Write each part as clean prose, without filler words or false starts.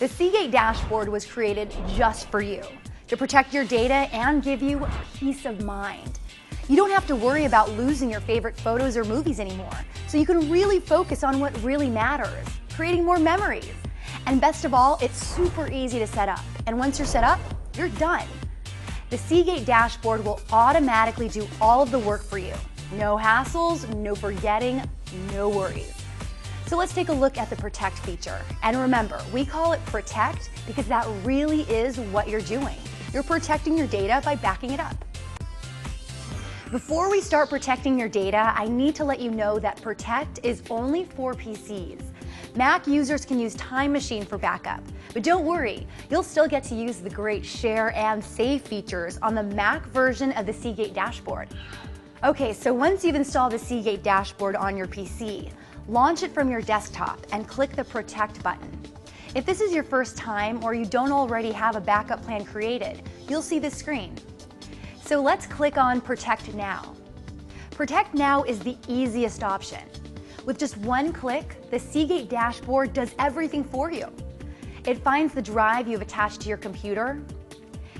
The Seagate dashboard was created just for you, to protect your data and give you peace of mind. You don't have to worry about losing your favorite photos or movies anymore, so you can really focus on what really matters, creating more memories. And best of all, it's super easy to set up. And once you're set up, you're done. The Seagate dashboard will automatically do all of the work for you. No hassles, no forgetting, no worries. So let's take a look at the Protect feature. And remember, we call it Protect because that really is what you're doing. You're protecting your data by backing it up. Before we start protecting your data, I need to let you know that Protect is only for PCs. Mac users can use Time Machine for backup, but don't worry, you'll still get to use the great Share and Save features on the Mac version of the Seagate dashboard. Okay, so once you've installed the Seagate dashboard on your PC, launch it from your desktop and click the Protect button. If this is your first time or you don't already have a backup plan created, you'll see this screen. So let's click on Protect Now. Protect Now is the easiest option. With just one click, the Seagate dashboard does everything for you. It finds the drive you've attached to your computer.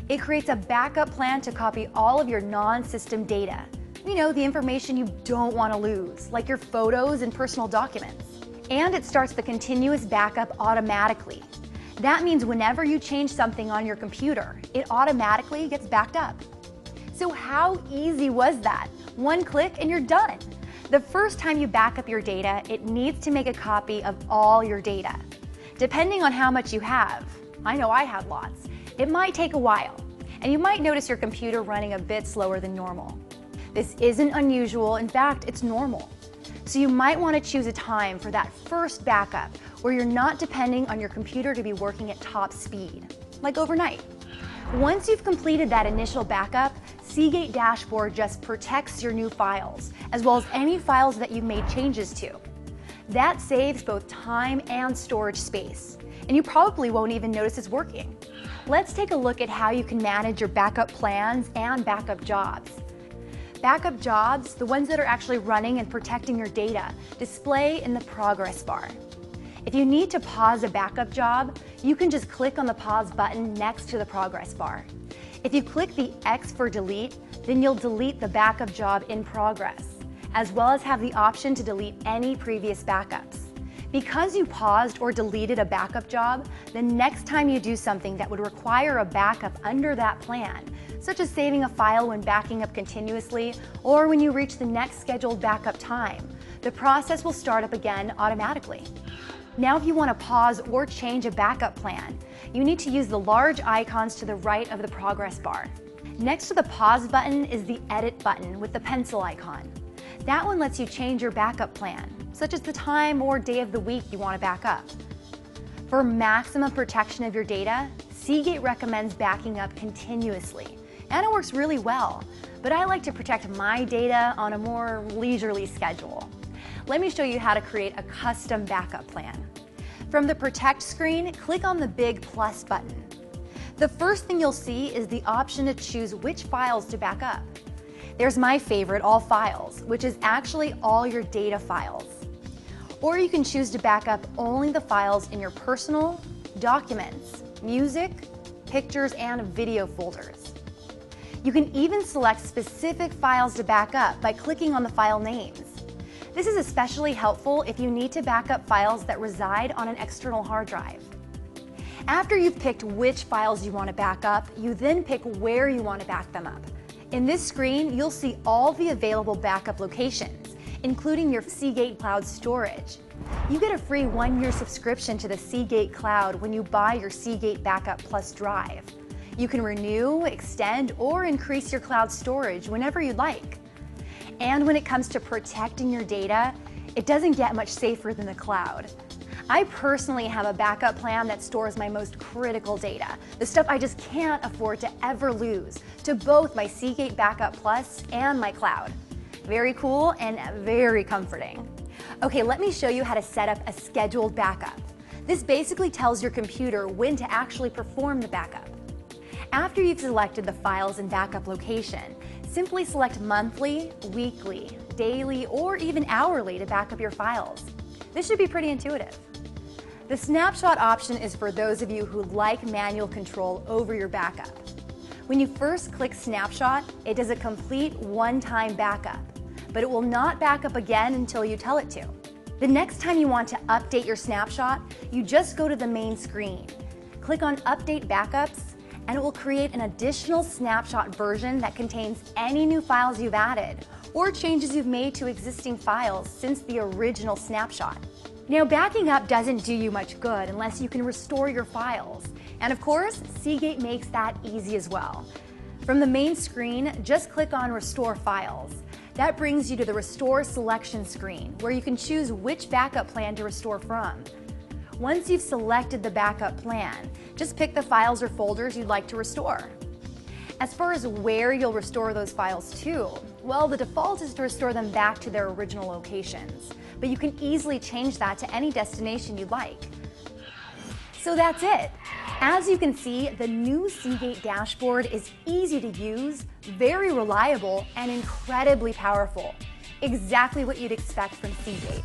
It creates a backup plan to copy all of your non-system data. You know, the information you don't want to lose, like your photos and personal documents. And it starts the continuous backup automatically. That means whenever you change something on your computer, it automatically gets backed up. So how easy was that? One click and you're done. The first time you back up your data, it needs to make a copy of all your data. Depending on how much you have, I know I have lots, it might take a while, and you might notice your computer running a bit slower than normal. This isn't unusual, in fact, it's normal. So you might want to choose a time for that first backup where you're not depending on your computer to be working at top speed, like overnight. Once you've completed that initial backup, Seagate Dashboard just protects your new files, as well as any files that you've made changes to. That saves both time and storage space, and you probably won't even notice it's working. Let's take a look at how you can manage your backup plans and backup jobs. Backup jobs, the ones that are actually running and protecting your data, display in the progress bar. If you need to pause a backup job, you can just click on the pause button next to the progress bar. If you click the X for delete, then you'll delete the backup job in progress, as well as have the option to delete any previous backups. Because you paused or deleted a backup job, the next time you do something that would require a backup under that plan, such as saving a file when backing up continuously or when you reach the next scheduled backup time, the process will start up again automatically. Now if you want to pause or change a backup plan, you need to use the large icons to the right of the progress bar. Next to the pause button is the edit button with the pencil icon. That one lets you change your backup plan, such as the time or day of the week you want to back up. For maximum protection of your data, Seagate recommends backing up continuously, and it works really well, but I like to protect my data on a more leisurely schedule. Let me show you how to create a custom backup plan. From the Protect screen, click on the big plus button. The first thing you'll see is the option to choose which files to back up. There's my favorite, All Files, which is actually all your data files. Or you can choose to back up only the files in your personal, documents, music, pictures, and video folders. You can even select specific files to back up by clicking on the file names. This is especially helpful if you need to back up files that reside on an external hard drive. After you've picked which files you want to back up, you then pick where you want to back them up. In this screen, you'll see all the available backup locations, including your Seagate Cloud storage. You get a free 1-year subscription to the Seagate Cloud when you buy your Seagate Backup Plus drive. You can renew, extend, or increase your cloud storage whenever you'd like. And when it comes to protecting your data, it doesn't get much safer than the cloud. I personally have a backup plan that stores my most critical data, the stuff I just can't afford to ever lose, to both my Seagate Backup Plus and my cloud. Very cool and very comforting. Okay, let me show you how to set up a scheduled backup. This basically tells your computer when to actually perform the backup. After you've selected the files and backup location, simply select monthly, weekly, daily, or even hourly to back up your files. This should be pretty intuitive. The snapshot option is for those of you who like manual control over your backup. When you first click snapshot, it does a complete one-time backup, but it will not back up again until you tell it to. The next time you want to update your snapshot, you just go to the main screen. Click on Update Backups, and it will create an additional snapshot version that contains any new files you've added or changes you've made to existing files since the original snapshot. Now, backing up doesn't do you much good unless you can restore your files. And of course, Seagate makes that easy as well. From the main screen, just click on Restore Files. That brings you to the Restore Selection screen, where you can choose which backup plan to restore from. Once you've selected the backup plan, just pick the files or folders you'd like to restore. As far as where you'll restore those files to, well, the default is to restore them back to their original locations, but you can easily change that to any destination you'd like. So that's it. As you can see, the new Seagate dashboard is easy to use, very reliable, and incredibly powerful. Exactly what you'd expect from Seagate.